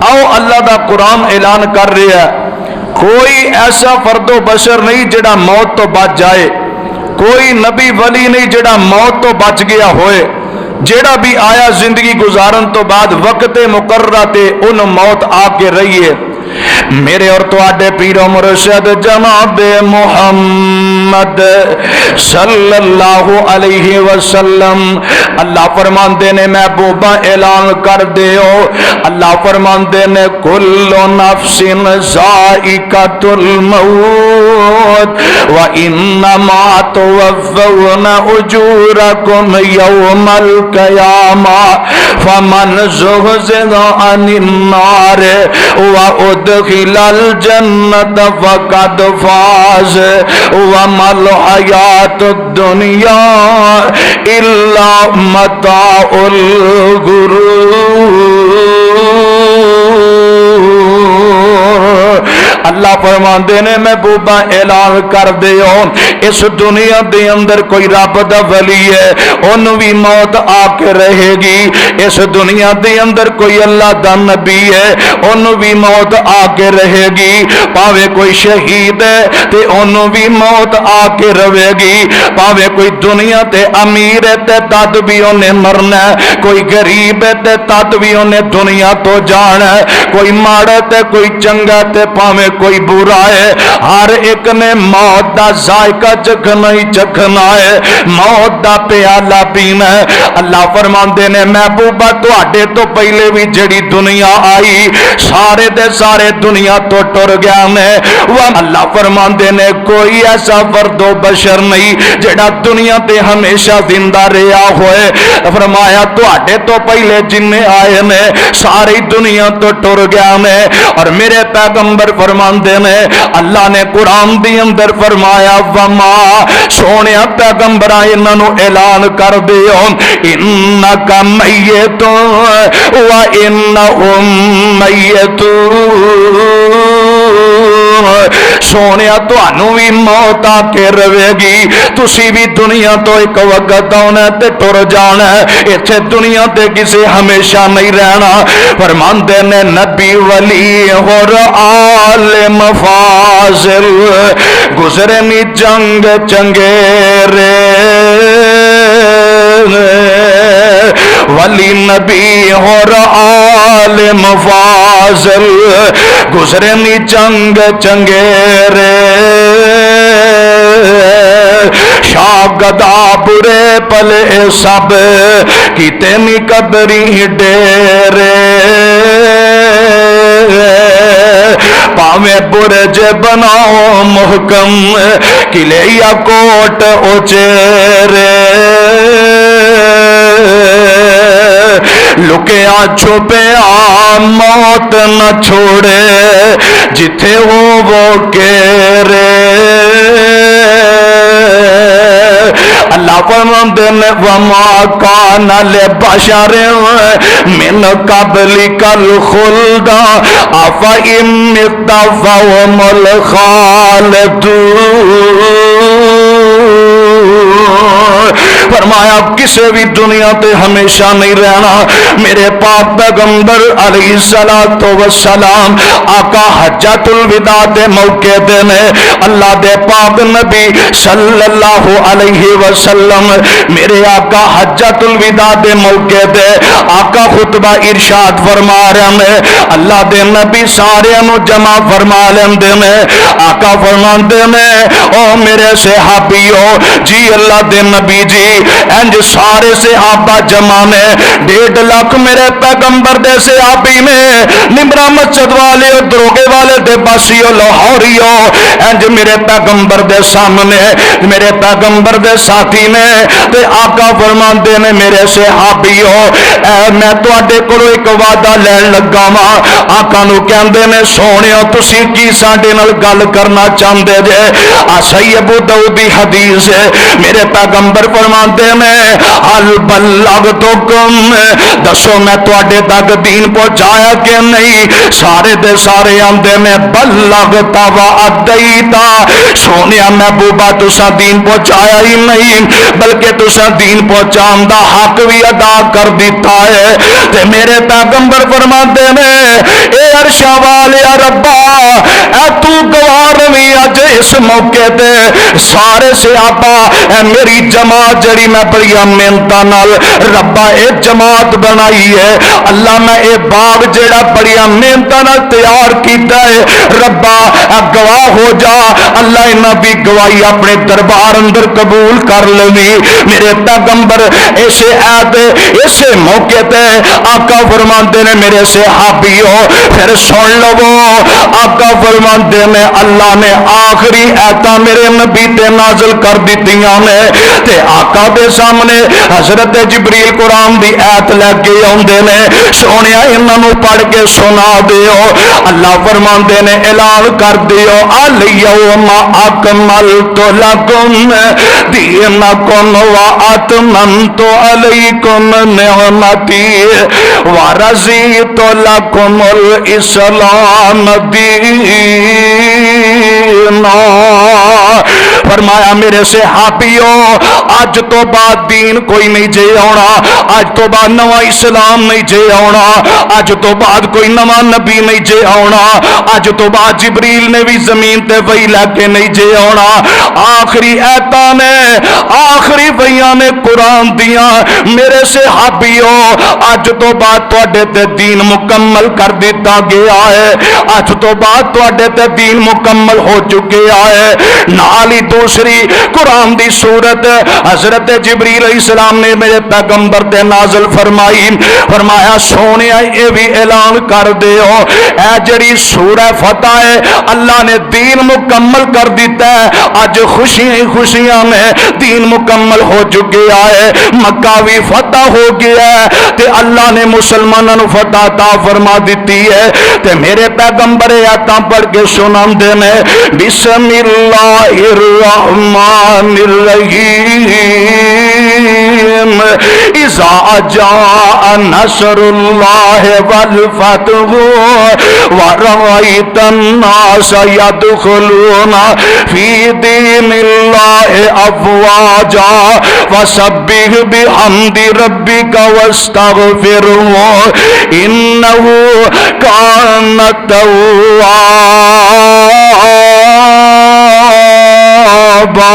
आओ अल्लाह दा कुरान ऐलान कर रहा है कोई ऐसा फर्दो बशर नहीं जिहड़ा मौत तो बच जाए, कोई नबी वली नहीं जिहड़ा मौत तो बच गया होए। जेड़ा भी आया जिंदगी गुजारन तो बाद वक्त मुकर्रा ते उन मौत आके रही है। मेरे और तुहाडे पीरो मुर्शद जनाब मुहम्मद सल्लल्लाहु अलैहि वसल्लम अल्लाह फरमांदे ने महबूबा ऐलान कर दियो, अल्लाह फरमांदे ने कुल्लु नफ्सिन ज़ाइक़तुल मौत व इन्नमा तुवफ़्फ़ौना उजूरकुम यौमल क़यामा फमन ज़ुहज़िहा अनिन नार व उदखिलल जन्नत फ़क़द फ़ाज़ व मल हयातुद दुनिया इल्ला मताउल गुरूर। अल्लाह फरमांदे ने महबूबा ऐलान कर दियो इस दुनिया दे अंदर कोई रब दा वली है ओनू भी मौत आके रहेगी। इस दुनिया दे अंदर कोई अल्लाह दा नबी है ओनू भी मौत आके रहेगी। भावे कोई शहीद है ते ओनू भी मौत आके रहेगी। भावे कोई दुनिया ते अमीर है ते तद भी ओने मरना है, कोई गरीब है ते तद भी ओने दुनिया तो जाना है, कोई माड़ा ते कोई चंगा ते भावे कोई बुरा है, हर एक ने मौत दा जायका चखना ही चखना है, मौत दा प्याला पीना है। अल्लाह फरमांदे ने महबूबा तुहाडे तो पहले भी जड़ी दुनिया आई सारे दे सारे दुनिया तो टुर गया ने। वह अल्लाह फरमांदे ने कोई ऐसा फर्दो बशर नहीं जेड़ा दुनिया ते हमेशा जिंदा रहा होए। फरमाया तुहाडे तो पहले जिन्ने आए ने सारी दुनिया तो टुर गया ने। और मेरे पैगंबर फरमांदे ने अल्लाह ने कुरान दी अंदर फरमाया वमा सोने पैगंबर इन्हों ऐलान कर दियो इन्नका मय्यतुन व इन्नहुम मय्यतून। सोने तुहानू भी मौत आके रहेगी, तुसी भी दुनिया तो एक वक्त आना ते टुर जाना है। इत्थे दुनिया ते किसे हमेशा नहीं रहना। फरमांदे ने नबी वली और आलिम फाजिल गुजरे नी जंग चंगेरे वली नबी और आलिम फाजिल गुजरे नी जंग चंगेरे शागदा बुरे पले सब किते नी कदरी डेरे पावे बुरज बनाओ मुहकम किले या कोट उचेरे लुकिया छुपिया मौत न छोड़े जिथे हो वो केरे। अल्लाह फरमाते ने वमा कान लिबशर मिन क़ब्लिकल खुल्द अफ़ा इन मित्ता फ़हुमुल ख़ालिदून। फरमाया किसी भी दुनिया ते हमेशा नहीं रहना। मेरे पाक पैगंबर अलैहिस्सलातु वस्सलाम आका हज्जतुल विदा दे मौके दे ने अल्लाह दे पाक नबी सल्लल्लाहु अलैहि वसल्लम मेरे आका हज्जतुल विदा दे मौके दे आका खुतबा इरशाद फरमा रहे ने। अल्लाह दे नबी सारे जमा फरमा लेंदे ने। आका फरमांदे ने ओ मेरे सहाबियो जी अल्लाह दे नबी जी इंज सारे सहाबा जमा ने 1.5 लाख मेरे पैगंबर दे सहाबी ने निमरा मस्जिद वाले दरोगे वाले दे बासियो लाहौरियो इंज मेरे पैगंबर दे सामने मेरे पैगंबर दे साथी ने ते आका फरमांदे ने मेरे सहाबियो मैं तुहाडे कोलों एक वादा लैन लगा वा। आका नूं कहंदे ने सोहणियो तुसीं की साडे नाल गल करना चाहंदे जे। आ सही अबू दाऊद दी हदीस है میرے پیغمبر فرماتے ہیں حل بلغتکم، دسو میں تواڈے تک دین پہنچایا کہ نہیں؟ سارے دے سارے آندے میں بلغتا و ادیتا، سونیا محبوبہ تساں دین پہنچایا ہی نہیں بلکہ تساں دین پہنچان دا حق بھی ادا کر دیتا ہے۔ تے میرے پیغمبر فرماتے ہیں اے عرشاں والیا ربا، اے تو گواہ روی اج اس موقع تے سارے صحابہ، اے میری جماعت جڑی میں بڑی محنتاں نال ربا اے جماعت بنائی ہے، اللہ میں اے باغ جڑا بڑی محنتاں نال تیار کیتا ہے، ربا گواہ ہو جا، اللہ انہاں دی گواہی اپنے دربار اندر قبول کر لوی۔ میرے پیغمبر اسے ایت اسے موقع تے آقا فرماندے نے میرے صحابیو پھر سن لو، آقا فرماندے نے اللہ نے آخری ایتاں میرے نبی تے نازل کر دتیاں نے، تے آقا دے سامنے حضرت جبریل قرآن دی ایت لے کے آندے نے، سونیا انہاں نوں پڑھ کے سنا دیو۔ اللہ فرماندے نے اعلان کر دیو الیوم اکملت لکم دینکم واتممت علیکم نعمتی ورضیت لکم الاسلام دینا۔ فرمایا میرے صحابیوں اج تو بعد دین کوئی نہیں جے آنا، اج تو بعد نواں اسلام نہیں جے آنا، اج تو بعد کوئی نواں نبی نہیں جے آنا، اج تو بعد جبریل نے بھی زمین تے وحی لے کے نہیں جے آنا۔ آخری ایتاں نے آخری وحیاں نے قرآن دیاں میرے صحابیوں اج تو بعد تواڈے تے دین مکمل کر دیتا گیا ہے، اج تو بعد تواڈے تے دین مکمل ہو چکیا ہے۔ نال ہی دوسری قرآن دی سورت حضرت جبریل علیہ السلام نے میرے پیغمبر تے نازل فرمائی، فرمایا سونیا اے بھی اعلان کر دیو اے جڑی سورہ فتح ہے اللہ نے دین مکمل کر دیتا ہے، اج خوشیاں ہی خوشیاں میں دین مکمل ہو چکیا ہے، مکہ بھی فتح ہو گیا ہے تے اللہ نے مسلمانوں نو فتح عطا فرما دیتی ہے۔ تے میرے پیغمبر آیاتاں پڑھ کے سناندے نے بسم اللہ الرحمن الرحیم اذا جاء نصر اللہ والفتح ورأیت الناس يدخلون فی دین اللہ افواجا فسبح بحمد ربک واستغفرہ انہ کان توابا۔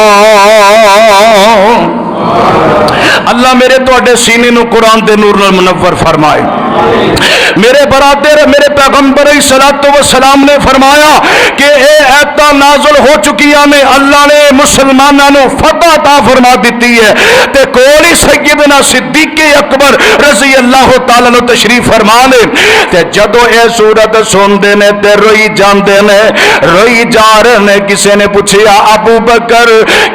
اللہ میرے توڑے سینے نو قرآن دے نور نال منور فرمائے۔ میرے برادر میرے پیغمبر صلی وسلام نے فرمایا کہ اے ایتاں نازل ہو چکیاں نے، اللہ نے مسلمانوں نو فتح عطا فرما دیتی ہے تے کولی سیدنا صدیق اکبر رضی اللہ تعالیٰ عنہ تشریف فرما لے تے جدو اے سورت سندے نے تے روئی جاندے نے، روئی جا رہے نے۔ کسے نے پوچھیا ابو بکر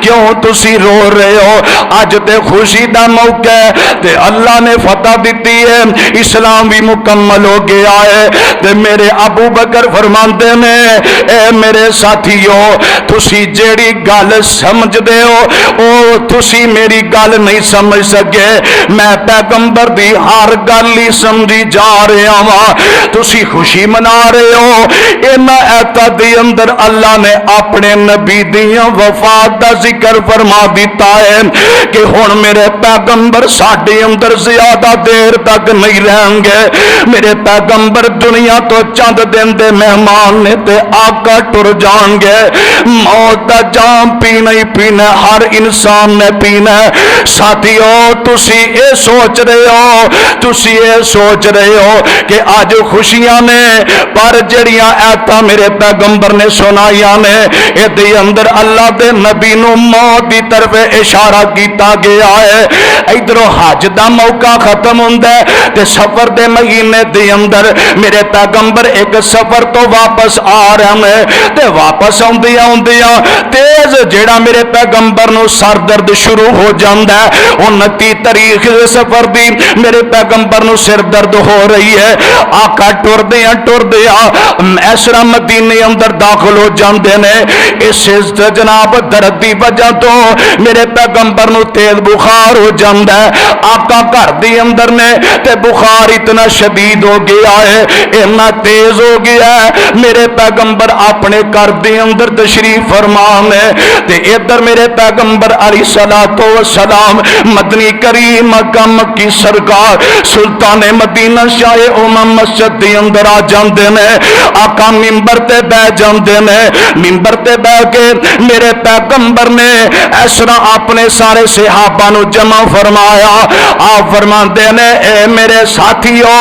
کیوں تسی رو رہے ہو؟ اج تے خوشی دا موقع ہے تے اللہ نے فتح دیتی ہے، اسلام بھی مکمل ہو گیا ہے۔ تے میرے ابو بکر فرماندے نے اے میرے ساتھیو تسی جیڑی گل سمجھ دے ہو او تسی میری گل نہیں سمجھ سکے، میں پیغمبر دی ہر گل ہی سمجھی جا رہا ہاں۔ تسی خوشی منا رہے ہو، انہاں ایتاں دے اندر اللہ نے اپنے نبی دیاں وفات دا ذکر فرما دیتا ہے کہ ہن میرے پیغمبر ساڈے اندر زیادہ دیر تک نہیں رہیں گے، میرے پیغمبر دنیا تو چند دن دے مہمان نے تے آقا ٹر جان گے، موت دا جام پینا ہی پینا ہر انسان نے پینا۔ ساتھیو تسی اے سوچ رہے ہو، تسی اے سوچ رہے ہو کہ آج خوشیاں نے، پر جڑیاں ایتاں میرے پیغمبر نے سنائیاں نے اے دے اندر اللہ دے نبی نو موت دی طرف اشارہ کیتا کیتا گیا ہے۔ ادھروں حج دا موقع ختم ہوندا ہے تے سفر دے مہینے دے اندر میرے پیغمبر ایک سفر تو واپس آ رہے ہیں تے واپس آندیاں آندیاں تیز جیڑا میرے پیغمبر نو سر درد شروع ہو جاندا ہے۔ 29 تاریخ سفر دی میرے پیغمبر نو سر درد ہو رہی ہے۔ آقا ٹردیاں ایسرا مدینے اندر داخل ہو جاندے نے۔ اس جناب درد دی وجہ تو میرے پیغمبر نو تیز بخار ہو جاندا ہے۔ آقا گھر دی اندر نے تے بخار اتنا شدید ہو گیا ہے، اتنا تیز ہو گیا ہے، میرے پیغمبر اپنے گھر دے اندر تشریف فرمان ہے تے ادھر میرے پیغمبر علیہ الصلوۃ والسلام مدنی کریم کم کی سرکار سلطان مدینہ شاہ امم مسجد دے اندر آ جاندے نے۔ آقا منبر تے بیٹھ جاندے نے۔ منبر تے بیٹھ کے میرے پیغمبر نے اس طرح اپنے سارے صحابہ نو جمع فرمایا۔ آپ فرماندے نے اے میرے ساتھیو،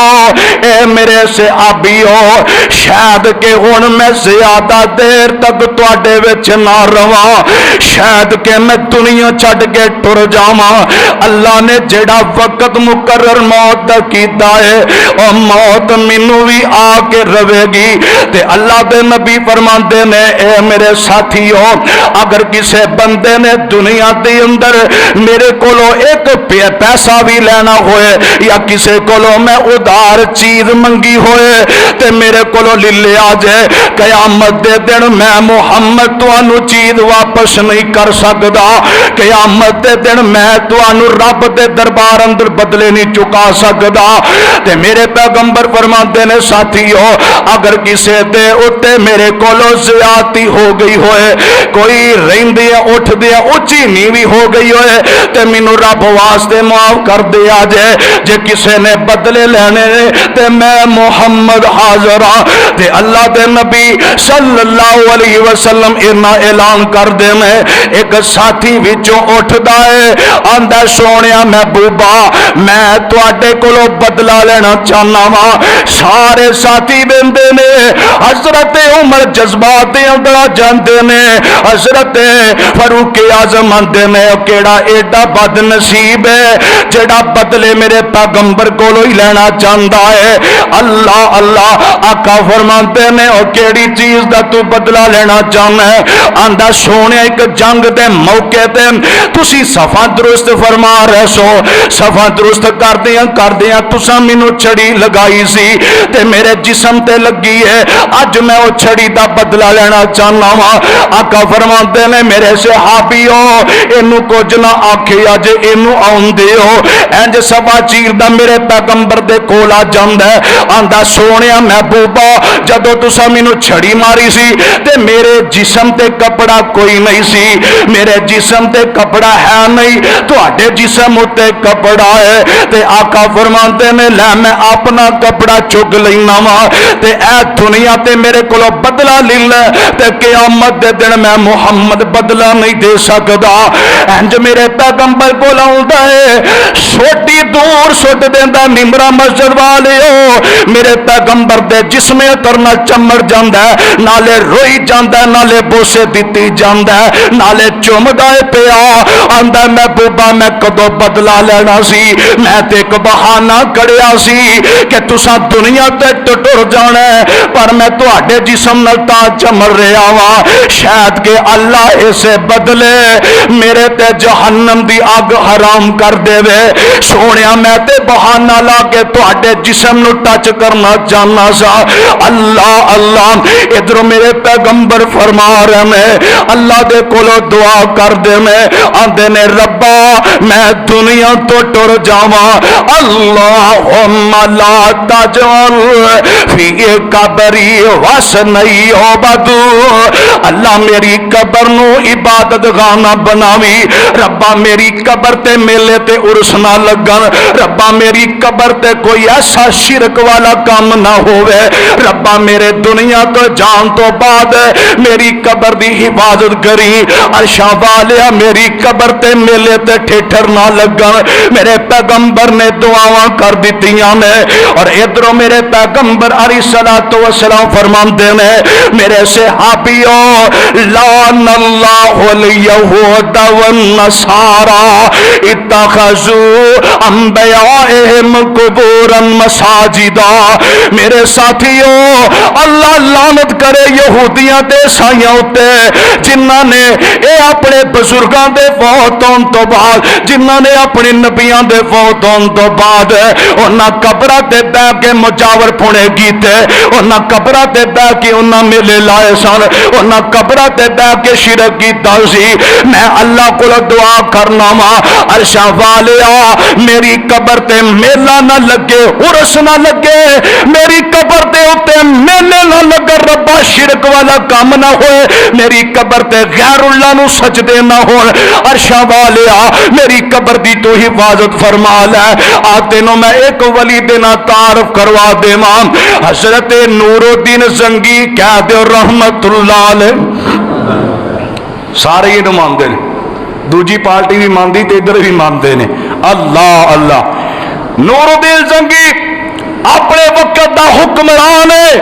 اے میرے صحابیو، شاید کہ ہن میں زیادہ دیر تک تواڈے وچ نہ رواں، شاید کہ میں دنیا چھڈ کے ٹر جاواں۔ اللہ نے جڑا وقت مقرر موت دا کیتا ہے او موت مینوں بھی آ کے رہے گی۔ تے اللہ دے نبی فرماندے نے اے میرے ساتھیو، اگر کسے بندے نے دنیا دے اندر میرے کولو ایک پیسہ بھی لینا ہوئے یا کسے کولو میں ادھار چیز منگی ہوئے تے میرے کولو لے آ جائے، قیامت دے دن میں محمد تانوں چیز واپس نہیں کر سکدا۔ قیامت دے دن میں تانوں رب دے دربار اندر بدلے نہیں چکا سکدا۔ تے میرے پیغمبر فرماندے نے ساتھیو، اگر کسے دے اتے میرے کولو زیادتی ہو گئی ہوئے، کوئی رہندی اٹھ دیا اچھی نیوی ہو گئی ہوئے تے مینوں رب واسطے معاف کر دیا جائے۔ جے کسے نے بدلے لینے تے میں محمد حاضر ہاں۔ تے اللہ دے نبی صلی اللہ علیہ وسلم ارنا اعلان کر دے میں ایک ساتھی وچوں اٹھدا ہے، آندا سونیا محبوبا میں تواڈے کولوں بدلہ لینا چاہنا وا۔ سارے ساتھی بندے نے حضرت عمر جذبات دے اندر جاندے نے، حضرت فاروق اعظم آندے نے کیڑا ایڈا بد نصیب ہے جڑا بدلے میرے پیغمبر کولوں ہی لینا چاہندا ہے۔ اللہ اللہ آقا فرماندے نے او کیڑی چیز دا تو بدلہ لینا چاہنا ہے؟ آندا سونے ایک جنگ دے موقع تے تسی صفا درست فرما رہے سو، صفا درست کردیاں تساں مینوں چھڑی لگائی سی تے میرے جسم تے لگی ہے، اج میں او چھڑی دا بدلہ لینا چاہنا وا۔ آقا فرماندے نے میرے صحابیو اینو کچھ نہ آکھیا جے اینو آوندے ہو، انج سبا چیر دا میرے پیغمبر دے کول آ جاندا ہے، آندا سونیا محبوبا جدوں تساں مینوں چھڑی ماری سی تے میرے جسم تے کپڑا کوئی نہیں سی، میرے جسم تے کپڑا ہے نہیں، تواڈے جسم تے کپڑا ہے۔ تے آقا فرماندے نے لے میں اپنا کپڑا چگ لینا وا تے اے دنیا تے میرے کولو بدلہ لے لے تے قیامت دے دن میں محمد بدلہ نہیں دے سکدا۔ انج میرے پیغمبر کول آوندا ہے، سوٹی دور سٹ دیندا نمرا مسجد والیو، میرے پیغمبر دے جسم کرنا چمڑ جاندا ہے، نالے روئی جاندا ہے، نالے بوسے دتی جاندا ہے، نالے چومدا پیا، آندا محبوبا میں کدو بدلہ لینا سی، میں تے ایک بہانہ کڑیا سی کہ تساں دنیا تے ٹر جانا ہے، پر میں تواڈے جسم نال تا چمڑ رہا وا، شاید کہ اللہ اسے بدلے میرے تے جہنم دی اگ حرام کر دے وے۔ سونیا میں تے بہانہ لا کے تواڈے جسم نو ٹچ کرنا چاہنا سا۔ اللہ اللہ ادھر میرے پیغمبر فرما رہے میں اللہ دے کولو دعا کر دے میں آندے نے ربا میں دنیا تو ٹر جاواں، اللہم لا تجعل فی قبری وثنی عبد، اللہ میری قبر نو عبادت خانہ بناوی، ربا میری قبر تے میلے تے عرس نہ لگن، ربا میری قبر تے کوئی ایسا شرک والا کام نہ ہوئے، ربا میرے دنیا تو جان تو بعد میری قبر دی حفاظت کری، عرشاں والیا میری قبر تے میلے تے ٹھٹر نہ لگن۔ میرے پیغمبر نے دعاواں کر دتیاں نے، اور ادھروں میرے پیغمبر علیہ الصلوۃ والسلام فرماندے نے میرے صحابیو لعن اللہ الیہود والنصارى नसारा इत्तखज़ू अंबियाइहिम कुबूरन मसाजिदा। मेरे साथियों, अल्लाह लानत करे यहूदियां ते ईसाइयां उत्ते जिन्हां ने ये अपने बुजुर्गां दे फौत होण तो बाद, जिन्हां ने अपने नबियां दे फौत होण तो बाद उन्हां कब्रां ते बैठ के मुजावर पुणे कीते, उन्हां कब्रां ते बैठ के उन्हां मेले लाए सन, उन्हां कब्रां ते बैठ के शिरक कीता सी। मैं अल्लाह कोल दुआ करना वा, अरशां वालिया मेरी कब्र ते मेला ना लगे, उर्स ना लगे, मेरी कब्र ते उत्ते मेले ना लगे, रब्बा शिरक वाला काम ना होए, मेरी कब्र ते गैरुल्लाह नू सजदे ना होण। अरशां वालिया मेरी कब्र दी तू हिफाजत फरमा लै। आ तेनों मैं एक वली दे ना तारफ करवा देवां, हजरत नूरुद्दीन जंगी कह दो रहमतुल्लाह अलैह। सारे ही मानते हैं, दूजी पार्टी भी मानती तो इधर भी मानते हैं। अल्लाह अल्लाह। नूरुद्दीन जंगी अपने वक्त का हुक्मरान है।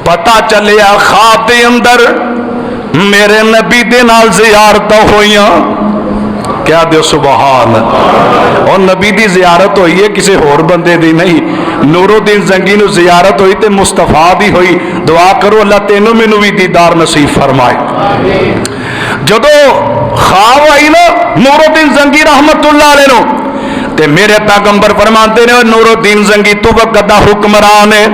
पता चलिया ख्वाब के अंदर मेरे नबी दे नाल ज़ियारत होइयां। क्या दो सुभान। और नबी की ज़ियारत हुई है, किसी होर बंदे दी नहीं। नूरुद्दीन जंगी नू ज़ियारत हुई तो मुस्तफा दी हुई। दुआ करो अल्लाह तेनू मैनू भी दीदार नसीब फरमाए। जदों ख्वाब आई ना नूरुद्दीन जंगी रहमतुल्लाह अलैह नू, ते मेरे पैगंबर फरमाते ने नूरुद्दीन जंगी तू वक्त दा हुक्मरान है,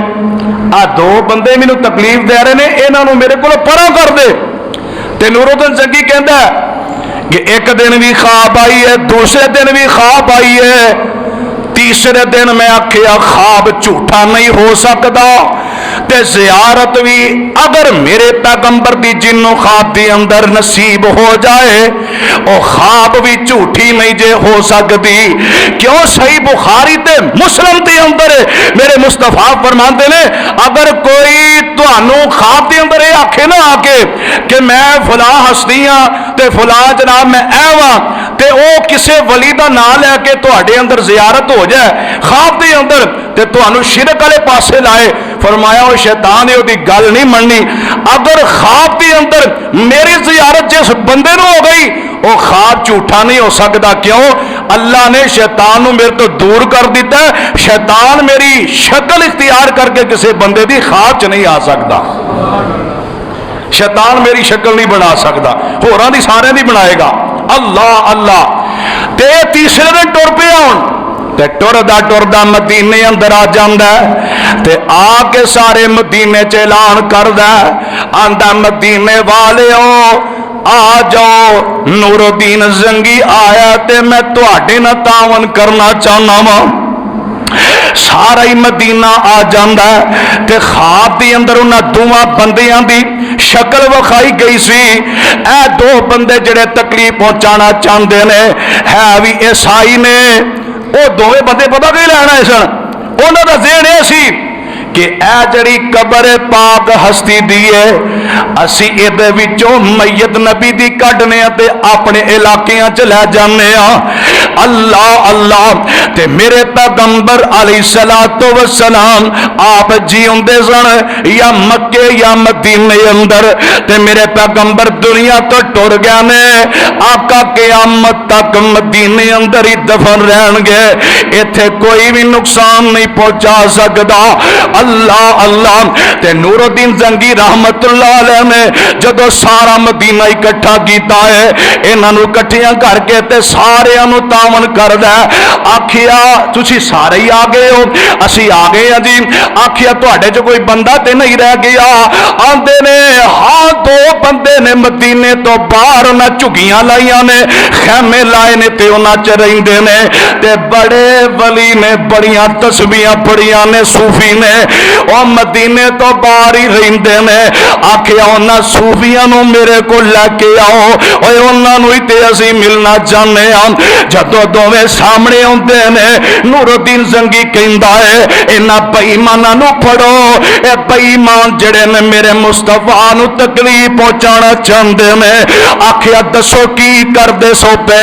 आ दो बंदे मैनू तकलीफ दे रहे ने, इन्हां नू मेरे कोलों परा कर दे। ते नूरुद्दीन जंगी कहंदा कि एक दिन भी ख्वाब आई है, दूसरे दिन भी ख्वाब आई है, तीसरे दिन मैं आखिया ख्वाब झूठा नहीं हो सकता, ते ज़ियारत भी अगर मेरे पैगंबर दी जिन्नों ख्वाब के अंदर नसीब हो जाए, वो ख्वाब भी झूठी नहीं जे हो सकती। क्यों? सही बुखारी ते मुस्लिम के अंदर मेरे मुस्तफा फरमाते ने, अगर कोई तुहानू ख्वाब के अंदर ये आखे ना आके कि मैं फलां हस्ती हाँ ते फलां जनाब मैं ऐवा, ते वो किसी वली का नाम लैके तुहाडे अंदर ज़ियारत हो जाए ख्वाब के अंदर, ते तुहानू शिरक वाले पासे लाए, फरमाया वो शैतान ने उसकी गल नहीं मननी। अगर ख्वाब के अंदर मेरी ज़ियारत जिस बंदे नू हो गई, वो ख्वाब झूठा नहीं हो सकता। क्यों? अल्लाह ने शैतान नू मेरे तो दूर कर दिता। शैतान मेरी शक्ल इख्तियार करके किसी बंदे की ख्वाब च नहीं आ सकता। शैतान मेरी शक्ल नहीं बना सकता, होरां दी सारियां दी बनाएगा। अल्लाह अल्लाह। ते तीसरे दिन टुर पिया हुण, ते टुरदा टुरदा मदीने अंदर आ जांदा, ते आके सारे मदीने च ऐलान करदा, आंदा मदीने वालिओ आ जाओ, नूरुद्दीन जंगी आया ते मैं तुहाडे नाल तावन करना चाहना वा। सारा ही मदीना आ जाता है, ते ख्वाब के अंदर उन्हां दोवां बंदियां दी शक्ल विखाई गई सी। ए दो बंदे जिहड़े तकलीफ पहुंचाना चाहते ने, है भी ईसाई ने। वो दोवें बंदे पता की लैन आए सन, उन्हां दा ज़हन ये सी कि ए जड़ी कब्र पाक हस्ती दी है, असी इहदे विचों मैयत नबी दी कढने ते अपने इलाकियां च लै जाने आ। अल्लाह अल्लाह। ते मेरे पैगंबर अलैहिस्सलातु वस्सलाम आप जीउंदे सन या मक्के या मदीने अंदर, ते मेरे पैगंबर दुनिया तो टुर गए ने। आका क़यामत तक मदीने अंदर ही दफन रहणगे, इत्थे कोई भी नुकसान नहीं पहुंचा सकता। अल्लाह अल्लाह। ते नूरुद्दीन जंगी रहमतुल्लाह अलैह ने जदों सारा मदीना इकट्ठा किया है, इन्हां नूं इकट्ठियां करके ते सारियां नूं तावन करदा, आखिया तुसीं सारे ही आ गए हो? असीं आ गए हैं जी। आखिया तुहाडे च कोई बंदा ते नहीं रह गया? आंदे ने हाँ, दो बंदे ने मदीने तो बाहर उन्हां झुगियां लाइयां ने, खैमे लाए ने ते उन्हां च रहिंदे ने, ते बड़े वली ने, बड़ियां तस्बीहां पढ़ियां ने, सूफी ने, और मदीने तो बाहर ही रहिंदे ने। आखिया उन्हां सूफियां नूं मेरे को लैके आओ, और उन्हां नूं ही ते असीं मिलना चाहते हैं। जब जदों दोवें सामने आउंदे ने नूरुद्दीन जंगी कहंदा है इन्हां बेईमानां नूं फड़ो। ए बेईमान जिहड़े ने मेरे मुस्तफा नूं तकलीफ पहुंचाना चाहते ने। आखिया दसो की करदे सो पे?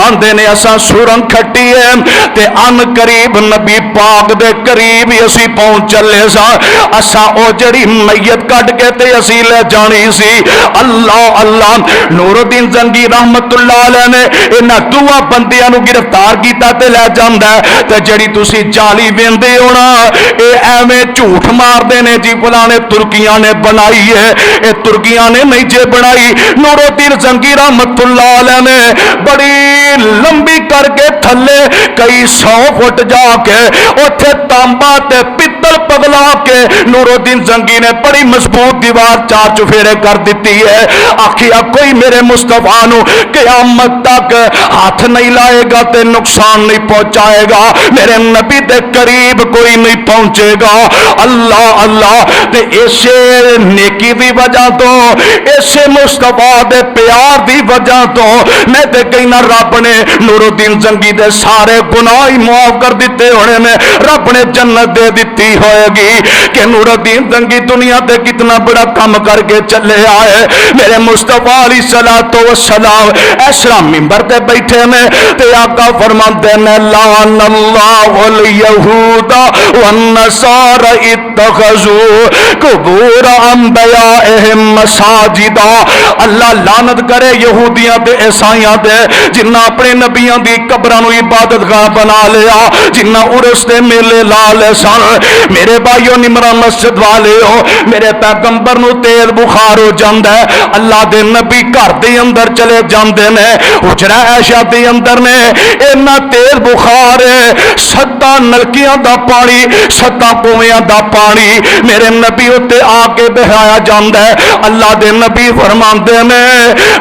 आंदे ने असां सुरंग खट्टी है ते अन करीब नबी पाक दे करीब ही असीं पहुंच चले सा। असां ओ जिहड़ी मैयत कट के ते असीं ले जानी सी। अल्लाह अल्लाह नूरुद्दीन जंगी रहमतुल्लाह अलैह ने इन्हां दूआ बंदियां नूं गिरफ्तार कीता ते ले जांदा ते जिहड़ी तुसीं जाली वेंदे हो ना ए एवें झूठ मारदे ने जी फलाने तुर्कियां ने बनाई है। ए तुर्कियां ने नहीं जे बनाई। नूरुद्दीन जंगी रहमतुल्लाह अलैह ने बड़ी लंबी करके थले कई 100 फुट जाके उथे तांबा ते पित्तल पगला के नूरुद्दीन जंगी ने बड़ी मजबूत दीवार 4 चुफेरे कर दी है। आखिया कोई मेरे मुस्तफा नूं क़यामत तक हाथ नहीं लाएगा ते नुकसान नहीं पहुंचाएगा। मेरे नबी दे करीब कोई नहीं पहुंचेगा। अल्लाह अल्लाह ते इसे नेकी दी वजह तो इसे मुस्तफा दे प्यार दी वजह तो मैं ते कहना रब ने नूरुद्दीन जंगी दे सारे गुनाह ही माफ कर दिते होने ने। रब ने जन्नत दे दी होएगी कि नूरुद्दीन जंगी दुनिया ते कितना बड़ा काम करके चले आए। मेरे मुस्तफा अलैहिस्सलातु वस्सलाम ऐसा मिंबर ते बैठे ने ते आका फरमाते ने लानल्लाहुल यहूदा वन नसारा इत्तखजू कुबूर अंबियाइहिम मसाजिदा। अल्लाह लानत करे यहूदियां ते ईसाइयां ते जिन्ना अपने नबियां दी कब्रां नूं इबादत गाह बना लिया, जिन्ना उर्स ते मेले ला ले सन। मेरे भाइयों निमरा मस्जिद वाले हो, मेरे पैगंबर नूं तेज बुखार हो जाता है। अल्लाह दे नबी घर दे अंदर चले जाते ने, हुजरा ऐशा दे अंदर ने इन्ना तेज बुखार है 7 नलकियां दा पानी 7 कुएं दा पानी मेरे नबी उत्ते आके बहाया जाता है। अल्लाह दे नबी फरमाते ने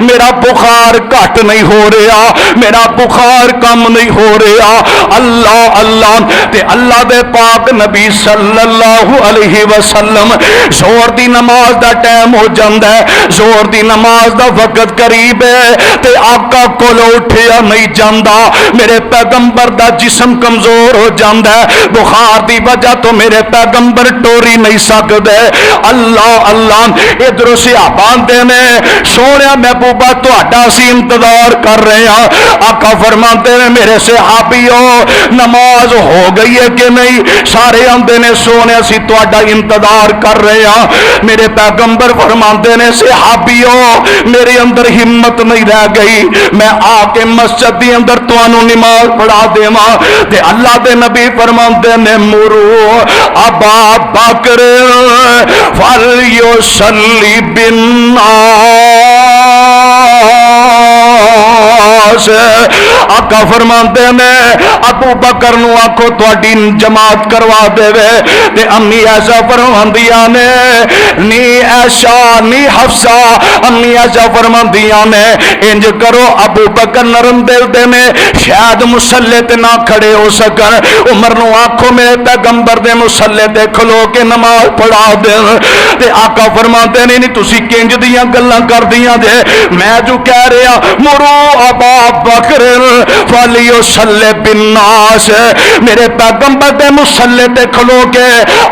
मेरा बुखार घट नहीं हो रहा, मेरा बुखार कम नहीं हो रहा। अल्लाह अल्लाह ते अल्लाह दे पाक नबी सल्लल्लाहु अलैहि वसल्लम जोर दी नमाज दा टाइम हो जाता है, जोर दी नमाज दा वक्त करीब है ते आका कोल उठिया नहीं जाता। मेरे पैगंबर दा जिस्म कमजोर हो जाता है, बुखार दी वजह तो मेरे पैगंबर टोरी नहीं सकते। अल्लाह अल्लाह इधरों सहाबा आंदे ने सोहणिया महबूबा तुहाडा असीं इंतजार कर रहे हैं। आका फरमाते ने मेरे सहाबियों नमाज हो गई है कि नहीं? सारे आंदे ने सोहणिया असीं तुहाडा इंतजार कर रहे हैं। मेरे पैगंबर फरमाते ने सहाबियों मेरे अंदर हिम्मत नहीं रह गई, मैं आके मस्जिद के अंदर तुहानू नमाज पढ़ा देवा। ते अल्लाह दे नबी फरमाते ने मुरू अबा बकर फलयुसल्ली बिन्नास। आका फरमाते ने अबू बकर नू आखो तुहाडी जमात करवा देवे। ते अम्मी ऐसा फरमांदियां ने नी ऐशा नी हफ्सा, अम्मी ऐसा फरमांदियां ने इंज करो अबू बकर नरम दिल दे ने शायद मुसल्ले ते ना खड़े हो सकन, उमर नू आखो मेरे पैगंबर दे मुसल्ले ते खलो के नमाज पढ़ा दे। ते आका फरमाते ने नहीं तुसी किंज दियां गल्लां करदियां जे, मैं जो कह रहा मुरू अबा बकर फलयुसल्ली बिन्नास, मेरे पैगंबर दे मुसल्ले ते खलो के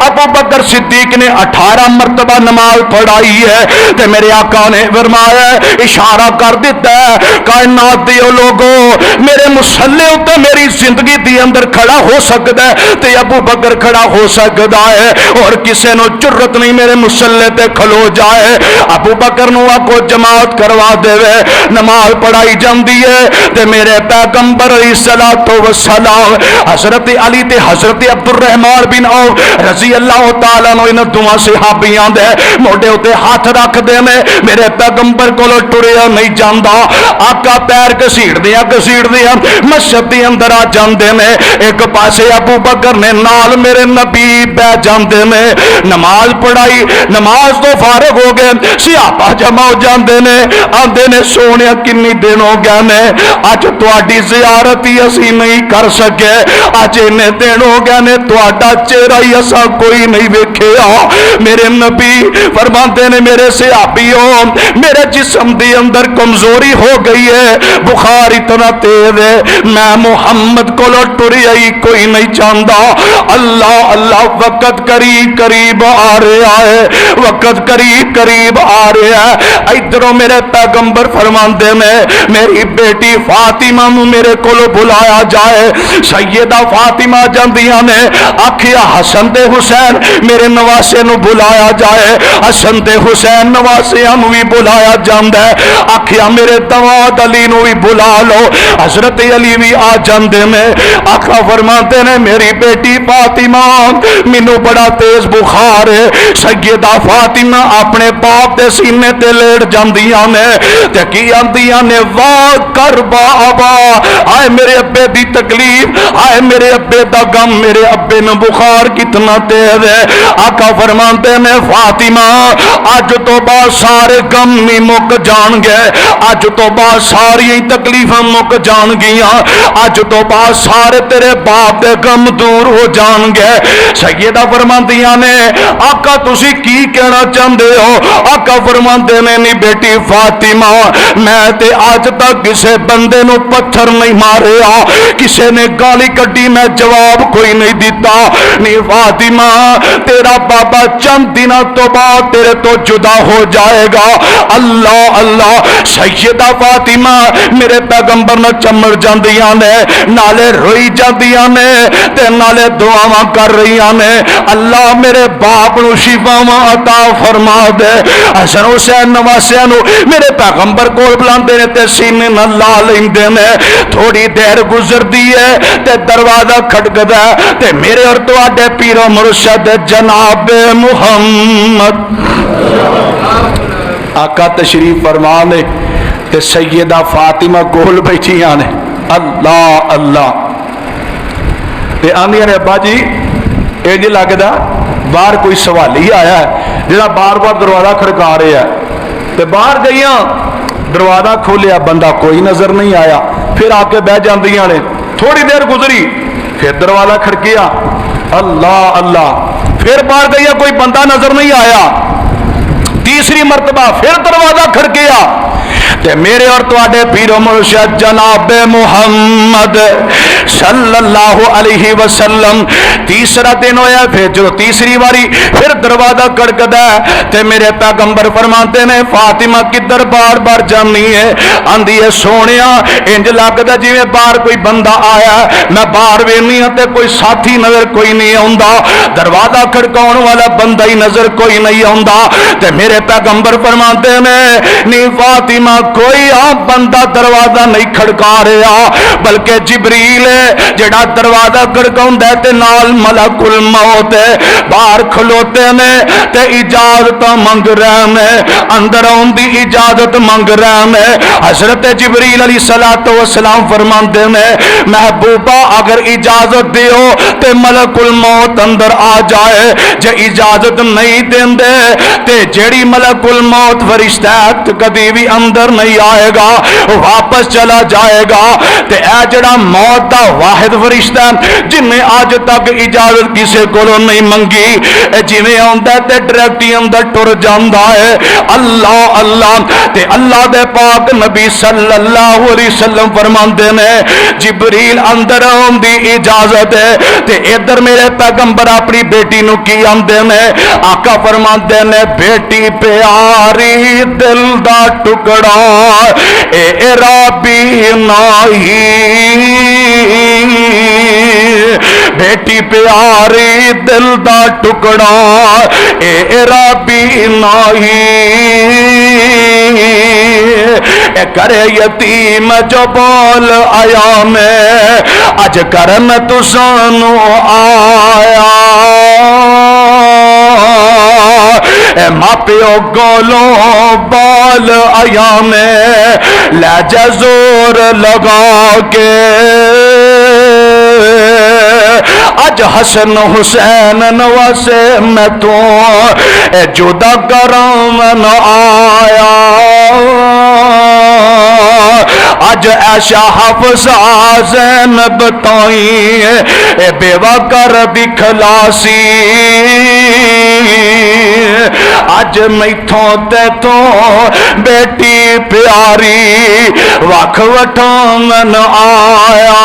अबू बकर सिद्दीक ने 18 मरतबा नमाज पढ़ाई है। ते मेरे आका ने फरमाया इशारा कर दिता है कायनात दे लोगो मेरे मुसल्ले उत्ते मेरी जिंदगी दी अंदर खड़ा हो सकता है ते अबू बकर खड़ा हो सकता है, और किसी को जुर्रत नहीं मेरे मुसल्ले ते खलो जाए। अबू बकर नू आको जमात करवा देवे, नमाज पढ़ाई जाती है। ते मेरे पैगंबर अलैहिस्सलातु वस्सलाम हजरत अली ते हजरत अब्दुर्रहमान बिन औफ रजी अल्लाह तआला अन्हु इन दुआ सहाबियां दे मोढे उत्ते हाथ रख दे ने। मेरे पैगंबर कोलों टुरिया नहीं जाता, आका पैर घसीड़दियां घसीड़दियां मस्जिद दे अंदर आ जाते ने। एक पासे अबू बकर ने नाल मेरे नबी बह जाते ने, नमाज पढ़ाई नमाज तो फारिग हो गए, सहाबा जमा हो जाते ने, आंदे ने सोने किन्नी दिन हो गए ने अज तुहाडी ज़ियारत ही असी नहीं कर सके, अज इन्ने दिन हो गए ने तुहाडा चेहरा ही असा कोई नहीं वेखिया। मेरे नबी फरमाते ने मेरे सहाबियों, मेरे जिस्म के अंदर कमजोरी हो गई है, बुखार इतना तेज है, मैं मुहम्मद को टुरिया ही कोई नहीं चाहता। अल्लाह अल्लाह, वक्त करीब करीब आ रहा है, वक्त करीब करीब आ रहा है। इधरों मेरे पैगंबर फरमाते ने मेरी बेटी फातिमा मेरे को बुलाया जाए। सैयदा फातिमा जांदियां ने आखिया हसन ते हुसैन मेरे नवासे नू बुलाया जाए। हसन ते हुसैन नवासियां नू भी बुलाया जाता है। आखिया मेरे दवाद अली नू भी बुला लो। हजरत अली भी आ जाते ने। आका फरमाते ने मेरी बेटी फातिमा मैनू बड़ा तेज बुखार है। सैयदा फातिमा अपने बाप के सीने ते लेट जांदियां ने ते की आंदियां ने, वाह कर बाबा, आए मेरे अब्बे दी तकलीफ, आए मेरे अब्बे दा गम, मेरे अब्बे ने बुखार कितना तेज है। आका फरमाते ने फातिमा अज तो बाद सारे गम ही मुक जाणगे, अज तो बाद सारी तकलीफां मुक जाणगियां, अज तो बाद सारे तेरे बाप दे गम दूर हो जाणगे। सैयदा फरमांदियां ने आका तुसी की कहना चाहते हो? आका फरमाते ने नी बेटी फातिमा, मैं ते अज तक किसी बंदे नू पत्थर नहीं मारिया, किसी ने गाली कड्डी मैं जवाब कोई नहीं दिता। नी फातिमा तेरा बाबा चंद दिनों तो बाद तेरे तो जुदा हो जाएगा। अल्लाह अल्लाह। सैयदा फातिमा मेरे पैगंबर न चमड़ जांदियां ने, नाले रोई जांदियां ने ते नाले दुआवां कर रही ने, अल्लाह मेरे बाप नू शिफावां अता फरमा दे। हसन हुसैन नवासियां नू मेरे पैगंबर कोल बुलांदे ने ते सीने नाल ला लैंदे ने। थोड़ी देर गुजरदी है ते दरवाजा खटकदा ते मेरे और तुहाडे पीरो मुर्शद जनाब मुहम्मद आका तशरीफ फरमा ने ते सैयदा फातिमा कोल बैठियां ने। अल्लाह अल्लाह। ते आंदियां ने अब्बा जी इंज लगदा बाहर कोई सवाली आया है जिहड़ा बार बार दरवाजा खड़का रहा है। ते बाहर गईयां, दरवाजा खोलिया, बंदा कोई नजर नहीं आया। फिर आके बह जांदियां ने। थोड़ी देर गुजरी, फिर दरवाजा खड़किया, अल्लाह अल्लाह। फिर बाहर गईया, कोई बंदा नजर नहीं आया। तीसरी मरतबा फिर दरवाजा खड़किया ते मेरे और तुहाडे पीरो मुर्शद जनाब मुहम्मद सल्लल्लाहु अलैहि वसल्लम तीसरा दिन होया। फिर जो तीसरी बारी फिर दरवाजा खड़कदा ते मेरे पैगंबर फरमाते ने फातिमा किधर बार बार जानी है? आंदी है सोनिया इंज लगदा जिवें बाहर कोई बंदा आया, मैं बाहर वेखनी ते कोई साथी नजर कोई नहीं आउंदा, दरवाजा खड़काउण वाला बंदा ही नजर कोई नहीं आउंदा। ते मेरे पैगंबर फरमाते ने नी फातिमा कोई आप बंदा दरवाजा नहीं खड़का रहा, बल्कि जिबरील है जेड़ा दरवाजा खड़काउंदा ते नाल मलकुल मौत है बाहर खलोते ने ते इजाजत मंग रहे ने, अंदर आउण दी इजाजत मंग रहे ने। हजरत जिबरील अलैहिस्सलातु वस्सलाम फरमाते ने महबूबा अगर इजाजत दियो ते मलकुल मौत अंदर आ जाए, जे इजाजत नहीं देंदे ते जेड़ी मलकुल मौत फरिश्ता कभी भी अंदर नहीं आएगा, वापस चला जाएगा। ते ऐ जेड़ा मौत दा वाहिद फरिश्ता जिन्हें अज तक इजाजत किसी कोलों नहीं मंगी, जिवें आउंदा ते डायरेक्ट ही अंदर टुर जांदा है। अल्लाह अल्लाह। ते अल्लाह दे पाक नबी सल्लल्लाहु अलैहि वसल्लम फरमांदे ने जिबरील अंदर आउण दी इजाजत है। ते इधर मेरे पैगंबर अपनी बेटी नू की आंदे ने, आका फरमांदे ने बेटी प्यारी दिल दा टुकड़ा ए राबी नाही, बेटी प्यारी दिल दा टुकड़ा ए राबी नाही, ए करे यतीम जो बोल आया मैं अज करन तुसानू आया, ए मापियो गोलों बाल आया में ले जा जोर लगा के, अज हसन हुसैन नवासे मैं तो जुदा करम न आया, اج عائشہ حفصہ زینب تائیں اے بیوہ کر دی کھلاسی اج میتھوں تے تو بیٹی پیاری وکھ وٹھاون آیا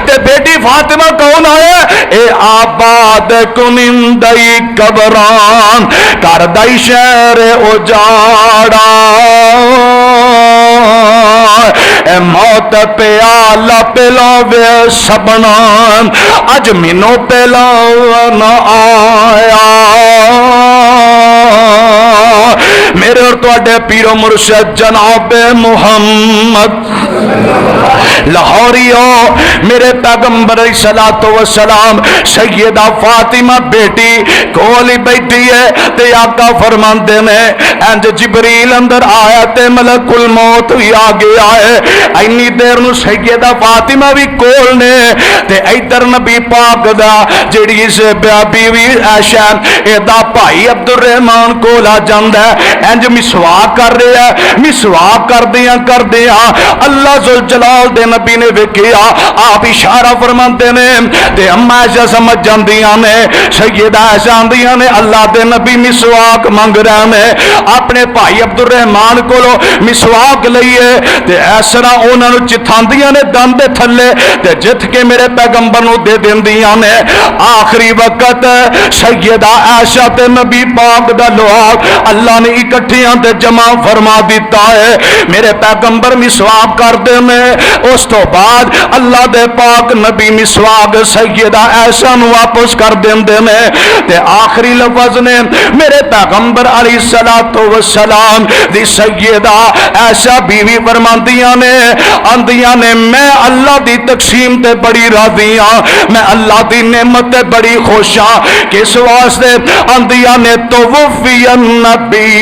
تے بیٹی فاطمہ کون آیا اے آباد کنندئی قبران کردئی شہر اجاڑا اے موت پیالہ پلاوے سبنان اج مینوں پلاون آیا میرے اور تواڈے پیر و مرشد جناب محمد لاہوریو میرے پیغمبر علیہ الصلوۃ والسلام سیدہ فاطمہ بیٹی کول ہی بیٹھی ہے تے آقا فرماندے نے انج جبریل اندر آیا تے ملک الموت بھی آ گیا ہے اینی دیر نو سیدہ فاطمہ بھی کول نے تے ادھر نبی پاک دا جڑی اس بیوی عائشہ اے دا بھائی عبد الرحمان کول آ جاندا ہے انج مسواک کر رہا ہے مسواک کردیاں اللہ ذوالجلال دے نبی نے ویکھیا آپ اشارہ فرماندے نے تے اما عائشہ سمجھ جاندیاں نے سیدہ عائشہ آندیاں نے اللہ دے نبی مسواک منگ رہے نے اپنے بھائی عبد الرحمان کولو مسواک لئیے تے اس طرح انہاں نوں چتھاندیاں نے دند دے تھلے تے جت کے میرے پیغمبر نوں دے دیندیاں نے آخری وقت سیدہ عائشہ تے نبی پاک دا لعاب اللہ نے اکٹھیاں تے جمع فرما دیتا ہے میرے پیغمبر مسواک کر دے میں اس تو بعد اللہ دے پاک نبی مسواک سیدہ عائشہ نو واپس کر دیندے نے تے آخری لفظ نے میرے پیغمبر علیہ الصلوۃ والسلام دی سیدہ عائشہ بیوی فرماندیاں نے آندیاں نے میں اللہ دی تقسیم تے بڑی راضی ہاں میں اللہ دی نعمت تے بڑی خوش ہاں کس واسطے آندیاں نے توفی النبی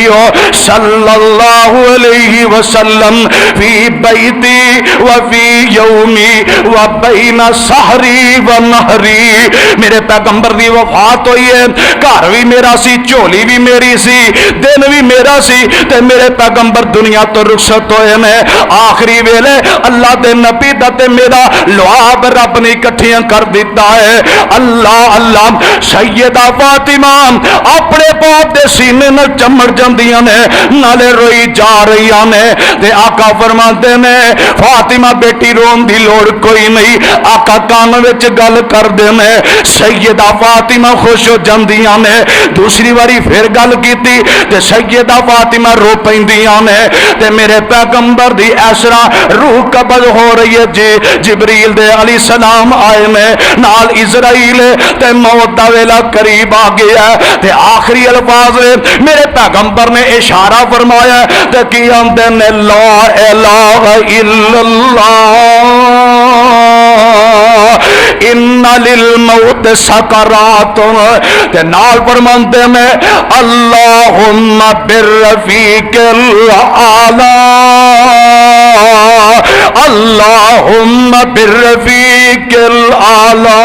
صلی اللہ علیہ وسلم فی بیتی و فی یومی و بین سحری و نہری میرے پیغمبر دی وفات ہوئی ہے گھر بھی میرا سی چولی بھی میری سی دن بھی میرا سی تے میرے پیغمبر دنیا تو رخصت ہوئے میں آخری ویلے اللہ دے نبی دا تے میرا لعاب رب نے اکٹھیاں کر دیتا ہے اللہ اللہ سیدہ فاطمہ اپنے باپ دے سینے نہ چمڑ جاندیاں نے نالے روئی جا رہی نے تے آقا فرماتے نے فاطمہ بیٹی رون دی لوڑ کوئی نہیں آقا کان وچ گل کر دے نے سیدہ فاطمہ خوش ہو جاندیاں نے دوسری باری پھر گل کیتی تے سیدہ فاطمہ رو پیندیاں نے تے میرے پیغمبر دی اسرا روح قبض ہو رہی ہے جی جبریل دے علیہ السلام آئے نے نال اسرائیل تے موت دا ویلا قریب آ گیا تے آخری الفاظ میرے پیغمبر نے اشارہ فرمایا تے کی آندے نے لا الہ الا اللہ ان للموت سکرات تے نال فرماندے میں اللہم بالرفیق الاعلی اللہم بالرفیق الاعلی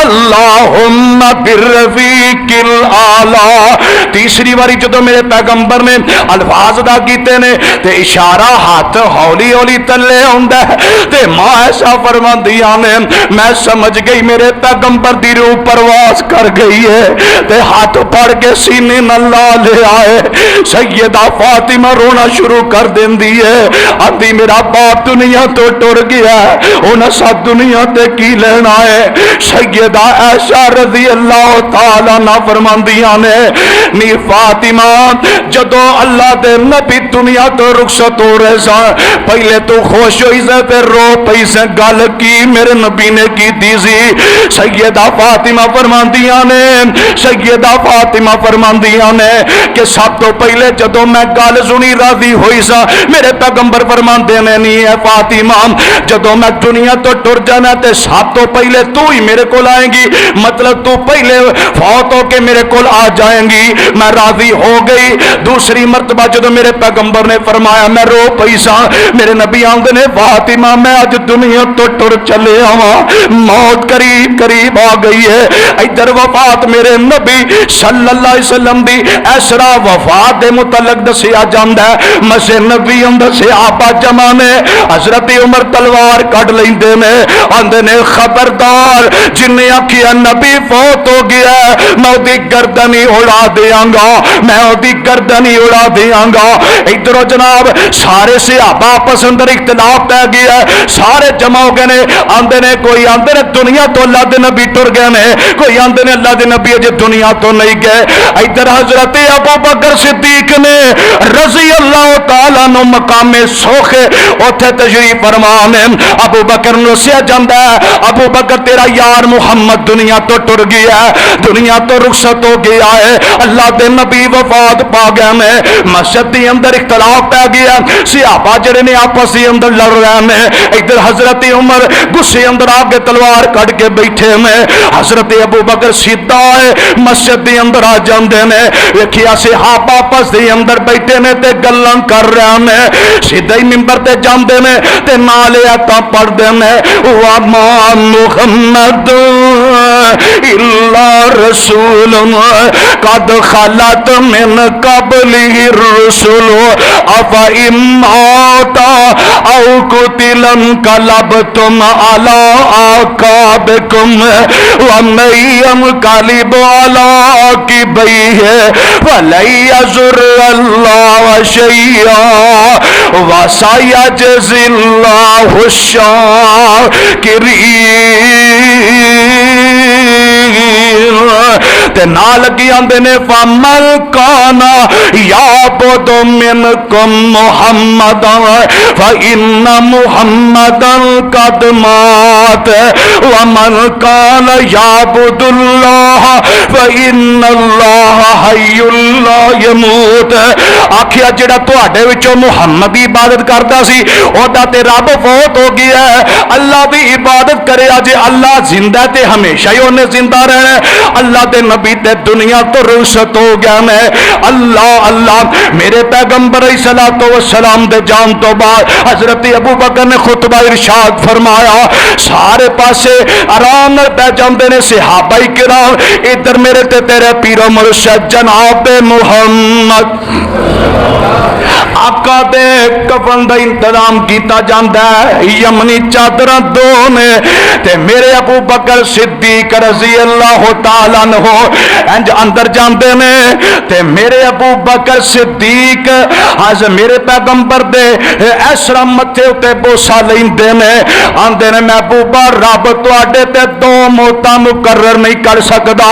اللہم بالرفیق الاعلی تیسری باری جدو میرے پیغمبر نے الفاظ ادا کیتے نے تے اشارہ ہاتھ ہولی ہولی تلے ہوندا ہے تے ماں ایسا فرماندیاں نے میں سمجھ گئی میرے پیغمبر دی روح پرواز کر گئی ہے تے ہاتھ پڑ کے سینے نال لا لے آئے سیدہ فاطمہ رونا شروع کر دیندی ہے آندی میرا باپ دنیا تو ٹر گیا ہے انہاں سب دنیا تے کی لینا ہے سیدہ عائشہ رضی اللہ تعالی عنہ فرماندیاں نے نی فاطمہ جدو اللہ دے نبی دنیا تو رخصت ہو رہے سن پہلے تو خوش ہوئی سے پھر رو پئی سے گل کی میرے نبی نے کی دیسی سیدہ فاطمہ فرماندیاں نے سیدہ فاطمہ فرماندیاں نے کہ سب تو پہلے جدو میں گل سنی راضی ہوئی سا میرے پیغمبر فرماندے نے نہیں ہے فاطمہ جدو میں دنیا تو ٹر جانا تے سب تو پہلے تو ہی میرے کول آئیں گی مطلب تو پہلے فوت ہو کے میرے کول آ جائیں گی میں راضی ہو گئی دوسری مرتبہ جدو میرے پیغمبر पैगंबर ने फरमाया मैं रो पई सा। मेरे नबी आंदे ने फातिमा मैं अज दुनिया तो टुर चले आवां, मौत करीब करीब आ गई है। इधर वफात मेरे नबी सल्लल्लाहु अलैहि वसल्लम दी ऐसरा वफात दे मुतलक दसिया जांदा है। मसे नबी अंदर सहाबा जमा ने हजरत उमर तलवार कट लेंदे ने, आंदे ने खबरदार जिन्हें आखिया नबी फौत हो गया मैं ओदी गर्दन ही उड़ा देंगा, मैं ओदी गर्दन ही उड़ा देंगा। इधरों जनाब सारे सहाबा आपस अंदर इख्तिलाफ पै गया, सारे जमा हो गए ने। आंदे ने कोई आंदे ने दुनिया तो अल्लाह दे नबी टुर गए ने, कोई आंदे ने अल्लाह दे नबी अजे दुनिया तो नहीं गए। इधर हजरत अबू बकर सिद्दीक ने रजी अल्लाह तआला नु मकामे सोखे उथे तशरीफ फरमा ने। अबू बकर नु दसिया जांदा है अबू बकर तेरा यार मुहम्मद दुनिया तो टुर गया है, दुनिया तो रुखसत हो गया है, अल्लाह दे नबी वफात पा गए ने। मस्जिद के अंदर इख्तलाफ पै गया, सहाबा जेड़े ने आपस के अंदर लड़ रहे हैं। इधर हजरत उमर गुस्से अंदर आके तलवार कट के बैठे ने। हजरत अबू बकर सीधा है मस्जिद के अंदर आ जाते ने। वेखिया सहाबा आपस के अंदर बैठे ने ते गल्लां कर रहे ने, सीधा ही मिंबर ते जाते ने ते नाले आता पढ़ते ने वा मा मुहम्मद इल्ला रसूल कद खलत मिन कबलिहि रुसुल अफा इम्माता औ कुतिलन कलबतुम अला आकाबिकुम व मय्यम कलिब अला किबैहि वलै यज़ुर अल्लाह शैया व सयजज़िल्लाहु शाकिरीन। ते ना लगी आंदे ने फमल काना याबुदु मिनकुम मुहम्मदन फ इन्ना मुहम्मदन कद मात व मन काना याबुदुल्लाह फ इन्नल्लाह हय्युल ला यमूत। आखिया जेड़ा तुहाडे विचों मुहम्मद की इबादत करता सी ओदा ते रब फौत हो गया है। अल्लाह की इबादत करे जे अल्लाह जिंदा ते हमेशा ही उन्हें जिंदा रहना। अल्लाह दे नबी ते दुनिया तो रुखसत हो गया ने। अल्लाह अल्लाह मेरे पैगंबर सलातो व सलाम दे जान तो बाद हजरत अबू बकर ने खुतबा इरशाद फरमाया, सारे पासे आराम नाल पै जांदे ने सहाबाई किराम। इधर मेरे ते तेरे पीरो मुर्शिद जनाब मुहम्मद आका दे कफन का इंतजाम किया जाता है। यमनी चादर दो ने ते मेरे अबू बकर सिद्दीक रजी अल्लाह तआला अन्हु इंज अंदर जाते ने ते मेरे अबू बकर सिद्दीक आज मेरे पैगंबर दे ऐसरा मथे उत्ते बोसा लेंदे ने। आंदे ने महबूबा रब तुहाडे ते दो मौतां मुकर्रर नहीं कर सकदा।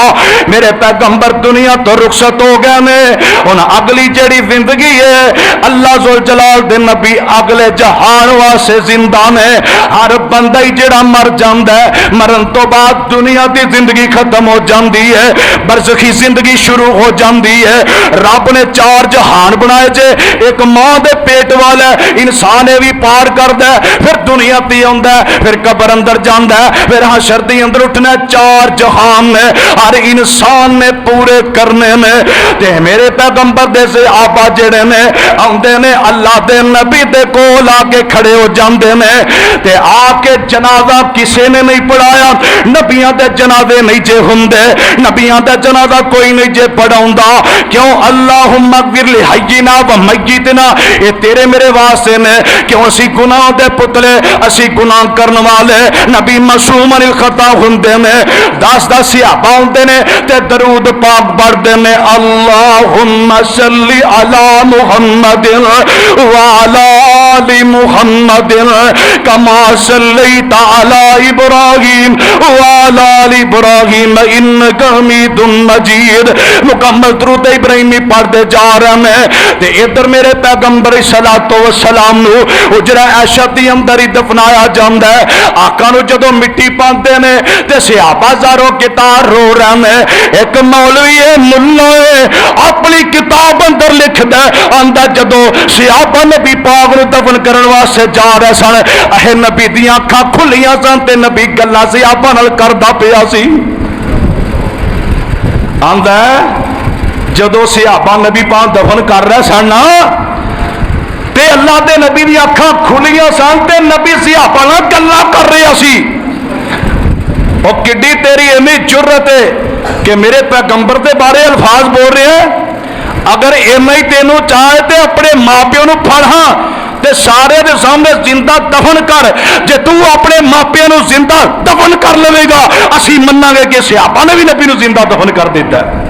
मेरे पैगंबर दुनिया तो रुखसत हो गए ने, हुण अगली जेड़ी जिंदगी है अल्लाह जुल जलाल दे नबी अगले जहान वास्ते जिंदा ने। हर बंदा ही जेड़ा मर जांदा है मरन तो बाद दुनिया की जिंदगी खत्म हो जाती है, बरज़खी जिंदगी शुरू हो जाती है। रब ने चार जहान बनाए जे, एक मां दे पेट वाला इंसान भी पार करदा है, फिर दुनिया ते आंदा है, फिर कब्र अंदर जांदा है, फिर हशर दे अंदर उठना। चार जहान ने हर इंसान ने पूरे करने ने। ते मेरे पैगंबर दे सहाबा जेड़े ने आंदे ने अल्लाह दे नबी दे कोल आके खड़े हो जाते ने ते आके जनाजा किसी ने नहीं पढ़ाया। नबियां दे जनाजे नहीं जे हुंदे, नबियां दा जनाजा कोई नहीं जे पढ़ाउंदा। क्यों? अल्लाहुम्मा गिर लि हय्यिना व मय्यितना, ये तेरे मेरे वास्ते ने। क्यों? असी गुनाह दे पुतले, असी गुनाह करने वाले। नबी मासूम अनिल खता हुंदे ने। 10-10 सहाबा हुंदे ने ते दरूद पाक पढ़दे ने। अल्लाहुम्मा सल्ली अला मुहम्मदिन व अला आलि मुहम्मदिन कमा सल्लैता अला इब्राहीम व अला आलि इब्राहीम इन्नका हमीदुम मजीद। मुकम्मल दरूद इब्राहिमी पढ़ते जा रहे हैं ते इधर मेरे पैगंबर सलातो व सलाम नु उजरा ऐशा दी अंदर ही दफनाया जाता है। आका नु जदों मिट्टी पाते ने ते सहाबा ज़ारो कितार रो रहे हैं। एक मौलवी है मुल्ला है अपनी किताब अंदर लिखदा आंदा जदों सहाबा नबी पाक नु दफन करन वास्ते जा रहे सन, अहे नबी दी अखां खुलियां सन ते नबी गल्लां सहाबा नाल करदा पिया सी। आंदा जदों सहाबा नबी पाक दफन कर रहे सन تے اللہ دے نبی دی اکھاں کھلیاں سن تے نبی صحابہ نال گلاں کر رہا سی. وہ کڈی تیری ایمی جرت ہے کہ میرے پیغمبر دے بارے الفاظ بول رہے ہیں. اگر ایما ہی تینوں چاہے تے اپنے ماں پیو نو پھڑ ہاں تے سارے دے سامنے زندہ دفن کر. جے تو اپنے ماں پیو نو زندہ دفن کر لے گا اسی مناں گے کہ صحابہ نے بھی نبی نو زندہ دفن کر دیتا ہے.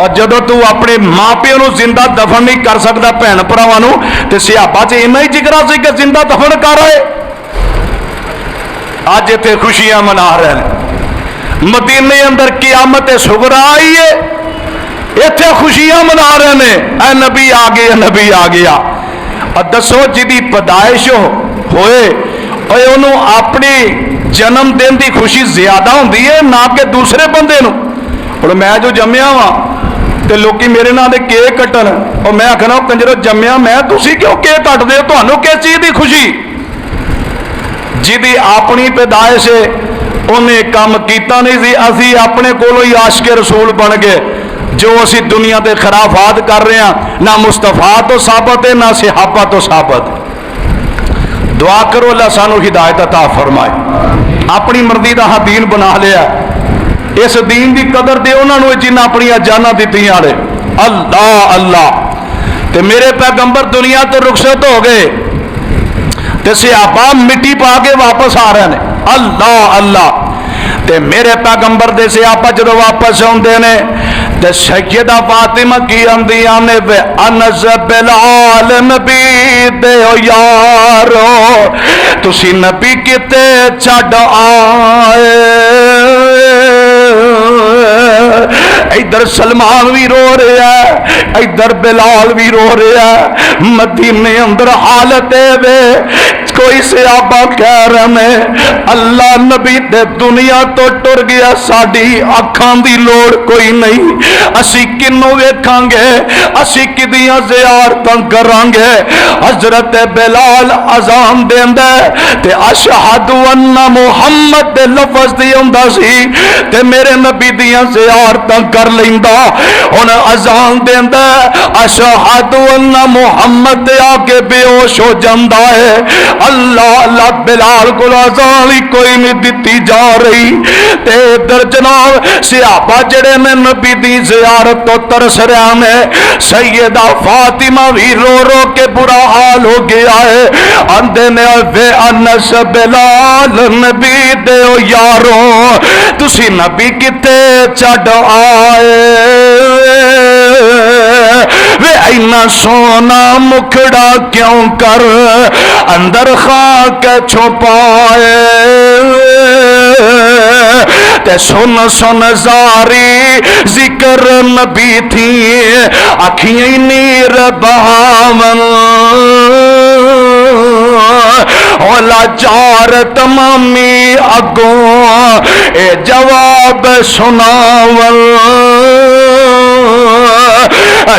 اور جدو تو اپنے ماں پیو نو زندہ دفن نہیں کر سکتا بھن بھراواں نو تے صحابہ چ اینا ہی جگرا سی کہ زندہ دفن کر رہے. اج اتنے خوشیاں منا رہے ہیں. مدینے اندر قیامت صغرا آئی ہے, اتنے خوشیاں منا رہے ہیں. اے نبی آ گیا, نبی آ گیا. اور دسو جی پیدائش ہوئے انہوں اپنی جنم دن کی خوشی زیادہ ہوتی ہے نہ کہ دوسرے بندے نو. اور میں جو جمیا وا تو لوگ میرے نام دے کیک کٹن اور میں آخنا کنجرو جمیا میں, تسی کیوں کیک کٹ دے ہو؟ تمہوں کس چیز کی خوشی؟ جی اپنی پیدائش انہیں کام کیتا نہیں سی, اسی اپنے کولو ہی عاشق رسول بن گئے. جو اسی دنیا تے خرافات کر رہے ہیں نہ مصطفیٰ تو ثابت ہے نہ صحابہ تو ثابت. دعا کرو اللہ سانو ہدایت عطا فرمائے. اپنی مرضی دا ہاں دین بنا لیا, اس دین دی قدر دے انہاں نو جنہ اپنی جاناں دتیاں نے. اللہ اللہ. تے میرے پیغمبر دنیا تو رخصت ہو گئے تے صحابہ مٹی پا کے واپس آ رہے ہیں. اللہ اللہ. تے میرے پیغمبر دے صحابہ جدو واپس آتے ہیں تے سیدہ فاطمہ کی آندیاں نے بے انس بلال نبی دے او یارو تسی نبی کتے چھڈ آئے. ادھر سلمان بھی رو رہا ہے, ادھر بلال بھی رو رہا ہے. مدینے اندر حالت وے کوئی صحابہ کہہ رہے ہیں اللہ نبی دے دنیا تو ٹر گیا, ساڈی اکھاں دی لوڑ کوئی نہیں, اسی کنوں ویکھاں گے, اسی کدیاں زیارتاں کران گے. حضرت بلال اذان دیندا تے اشہد ان محمد دے لفظ دی ہوندا سی تے میرے نبی دیاں زیارتاں کر لیندا. ہن اذان دیندا اشہد ان محمد دے آ کے بے ہوش ہو جاندا ہے. اللہ اللہ. بلال کو اذان ہی کوئی نہیں دتی جا رہی تے ادھر جناب صحابہ جڑے نے نبی دی زیارت تو ترس رہے ہیں. سیدہ فاطمہ بھی رو رو کے برا حال ہو گیا ہے. اندے نے وے انس بلال نبی دے او یارو تسی نبی کتے چھڈ آئے. وے اینا سونا مکھڑا کیوں کر اندر خاک چھپائے. تے سن سن زاری ذکر نبی تھی اکھیں نیر بہاون اولا چار تمامی اگوں اے جواب سناون.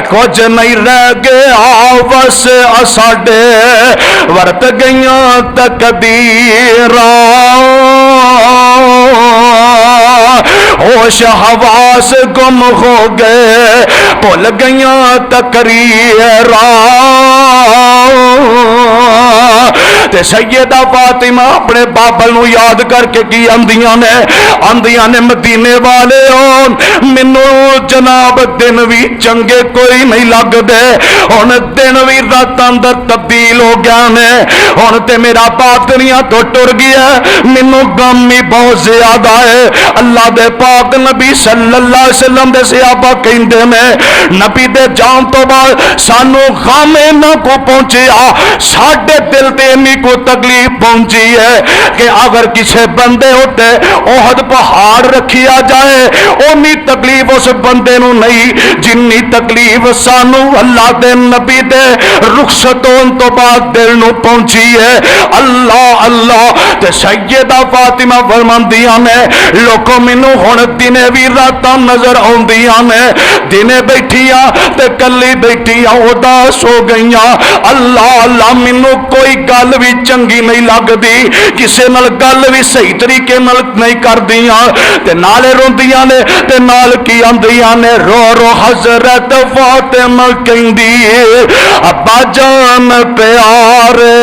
کچھ نہیں رہ گیا بس اساڈے ورت گئیاں تقدیراں. ہوش حواس گم ہو گئے بھول گئیاں تقریراں. تے سیدہ فاطمہ اپنے بابل نو یاد کر کے کی آندیاں نے مدینے والے مینو جناب دن بھی چنگے کوئی نہیں لگ دے. ہن دن بھی رات اندر تبدیل ہو گیا نے. ہن تے میرا باطنیاں تو ٹر گیا, مینو غم ہی بہت زیادہ ہے. اللہ دے پاک نبی صلی اللہ علیہ وسلم دے صحابہ کہندے نے نبی دے جان تو بعد سانو غم نہ کو پہنچیا, ساڈے دل تے انی کو تکلیف پہنچی ہے کہ اگر کسی بندے ہوتے احد پہاڑ رکھیا جائے اونی تکلیف اس بندے نو نہیں جنی تکلیف سانو اللہ دے نبی دے رخصت ہون تو بعد دل نو پہنچی ہے. اللہ اللہ. تے سیدہ فاطمہ فرماندیاں نے لوکو مینوں ہن دنے بھی راتاں نظر آوندیاں نے, دنے بیٹھیاں تے کلی بیٹھیاں اداس ہو گئیاں. اللہ اللہ. مینوں کوئی گل भी चंगी नहीं लगती, किसी नाल गल भी सही तरीके नाल नहीं करदियां, ते नाले रोंदियां ने ते नाल की आंदियां ने रो रो हजरत फातिमा कहंदी अब्बा जान प्यारे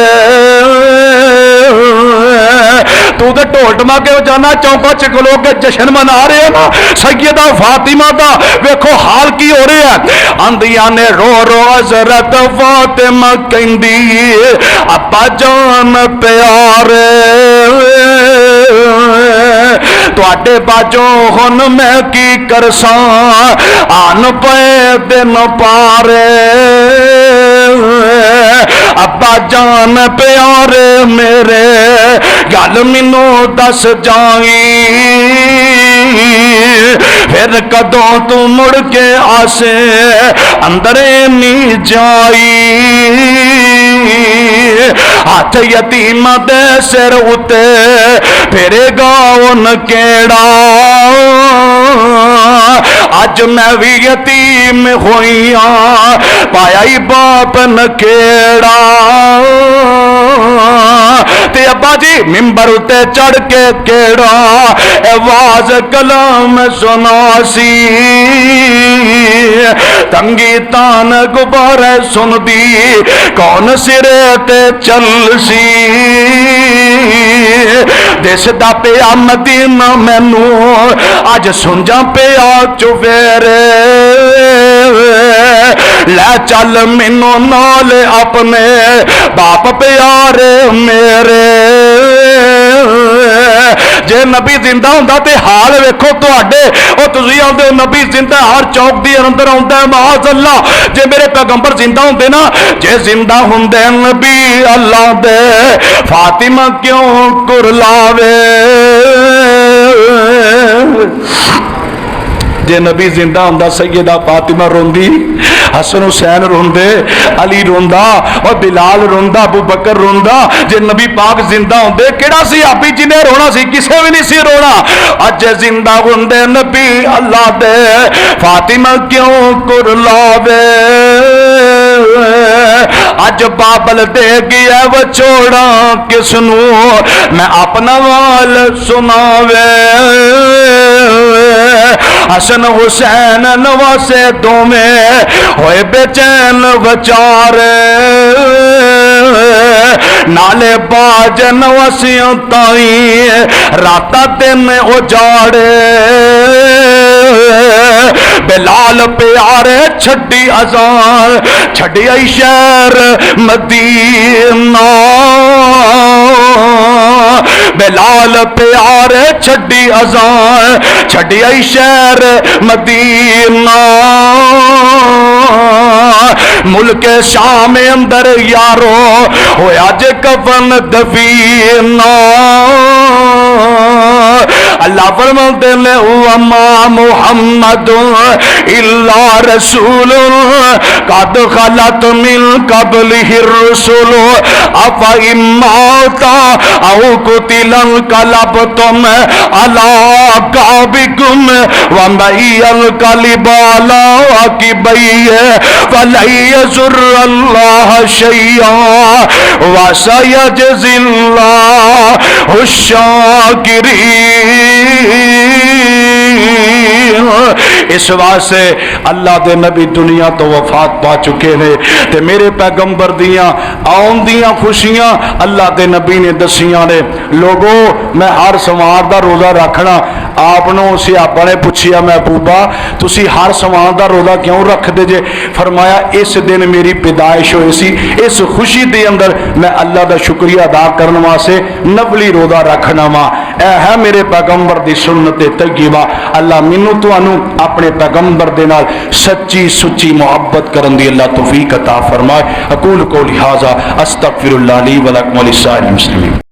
तू तो ढोल टमा के जाना चौंका च खलो के जश्न मना रहे हो ना सैयदा फातिमा दा वेखो हाल की हो रहा है। आंदियां ने रो रो हजरत फातिमा कहंदी अब्बा जान प्यारे तुहाडे बाजों हुण मैं की करसां आन पे दिन पारे अब्बा जान प्यारे मेरे गल मैनू दस जाई फिर कदों तू मुड़ के आसे अंदरे नहीं जाई हाथ यतीम दे सिर उते फिरेगा उन केड़ा अज मैं भी यतीम होई पाया ही बाप नकेड़ा ते अब्बा जी मिंबर उते चढ़ के केड़ा आवाज कलाम सुनासी तंगी तान गुब्बारे सुनदी कौन सिरे ते चलसी दिसदा पिया मदीना मैनू अज सुंजा पिया चुफेरे लै चल मैनू नाल अपने बाप प्यारे मेरे जे नबी जिंदा हुंदा ते हाल वेखो तुहाडे ओ तुसीं आंदे हो नबी जिंदा हर चौक दी अंदर आउंदा है माज़ अल्लाह जे मेरे पैगंबर जिंदा हुंदे ना जे जिंदा हुंदे नबी अल्लाह दे फातिमा क्यों कुरलावे जे नबी जिंदा हुंदा सैयदा फातिमा रोंदी हसन हुसैन रोंदे अली रोंदा और बिलाल रोंदा अबू बकर रोंदा जे नबी पाक जिंदा हुंदे केड़ा सी आपी जिन्हें रोना सी किसे भी नहीं सी रोना अज जिंदा हुंदे नबी अल्लाह दे फातिमा क्यों कुरलावे अज बाबल दे गया वछोड़ा किसनू मैं अपना वाल सुनावे हसन हुसैन नवासे दोवें होए बेचैन बचारे नाले बाज नवासियों ताई राता दिन उजाड़े बिलाल प्यारे छड़ी अजान छड़ी आई शहर मदीना बिलाल प्यारे छड़ी अजान छड़ी आई शहर मदीना मुल्क शाम अंदर यारो होया जे कफन दफीना अल्लाह फरमाते ने वमा मुहम्मद इल्ला रसूल कद खलत मिन कबलिहि रुसुल अफा इम्माता औ कुतिलन कलबतुम अला काबिकुम व मैयल कलिबाला की बैये फलयजुर अल्लाह शैया व सयजजिल्लाहु शाकिरीन। इस वास्ते अल्लाह दे नबी दुनिया तो वफात पा चुके ने ते मेरे पैगंबर दियां आउन दियां खुशियां अल्लाह दे नबी ने दसियां ने। लोगो मैं हर सोमवार दा रोजा रखना आपनों सियापा ने पूछिया महबूबा तुसी हर सोमवार दा रोजा क्यों रखदे जे? फरमाया इस दिन मेरी पैदाइश हुई सी, इस खुशी दे अंदर मैं अल्लाह दा शुक्रिया अदा करने वास्ते नफली रोजा रखना वा। ऐ है मेरे पैगंबर दी सुन्नत तय्यबा। अल्लाह मैनू तुहानू अपने पैगंबर दे नाल सच्ची सुच्ची मुहब्बत करन दी अल्लाह तौफीक अता फरमाए। अकूल कौली हाज़ा अस्तगफिरुल्लाह ली व लकुम व लिस्साइरिल मुस्लिमीन।